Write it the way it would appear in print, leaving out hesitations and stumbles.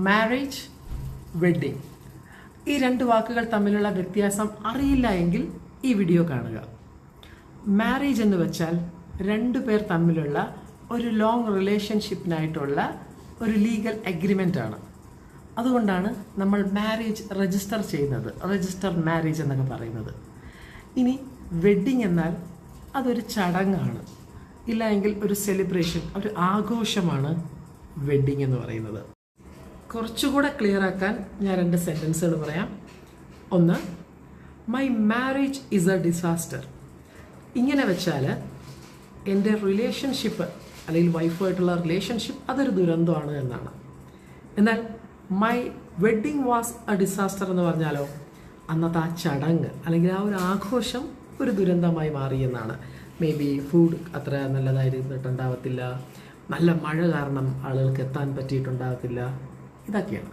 Marriage, wedding. ഈ രണ്ട് വാക്കുകൾ തമ്മിലുള്ള വ്യത്യാസം അറിയില്ല എങ്കിൽ ഈ വീഡിയോ കാണുക. മാരേജ് എന്ന് വെച്ചാൽ രണ്ടു പേർ തമ്മിലുള്ള ഒരു ലോങ് റിലേഷൻഷിപ്പിനായിട്ടുള്ള ഒരു ലീഗൽ അഗ്രിമെൻ്റ് ആണ്. അതുകൊണ്ടാണ് നമ്മൾ മാരേജ് രജിസ്റ്റർ ചെയ്യുന്നത്, രജിസ്റ്റർ മാരേജ് എന്നൊക്കെ പറയുന്നത്. ഇനി വെഡ്ഡിങ് എന്നാൽ അതൊരു ചടങ്ങാണ്, ഇല്ല എങ്കിൽ ഒരു സെലിബ്രേഷൻ, ഒരു ആഘോഷമാണ് വെഡ്ഡിങ് എന്ന് പറയുന്നത്. കുറച്ചുകൂടെ ക്ലിയർ ആക്കാൻ ഞാൻ രണ്ട് സെൻറ്റൻസുകൾ പറയാം. ഒന്ന്, my marriage is A disaster. ഇങ്ങനെ വെച്ചാൽ എൻ്റെ റിലേഷൻഷിപ്പ് അല്ലെങ്കിൽ വൈഫുമായിട്ടുള്ള റിലേഷൻഷിപ്പ് അതൊരു ദുരന്തമാണ് എന്നാണ്. എന്നാൽ my wedding was A disaster എന്ന് പറഞ്ഞാലോ അന്നത്തെ ആ ചടങ്ങ് അല്ലെങ്കിൽ ആ ഒരു ആഘോഷം ഒരു ദുരന്തമായി മാറി എന്നാണ്. മേ ബി ഫുഡ് അത്ര നല്ലതായിരുന്നിട്ടുണ്ടാവത്തില്ല, നല്ല മഴ കാരണം ആളുകൾക്ക് എത്താൻ പറ്റിയിട്ടുണ്ടാകത്തില്ല, ഇതൊക്കെയാണ്.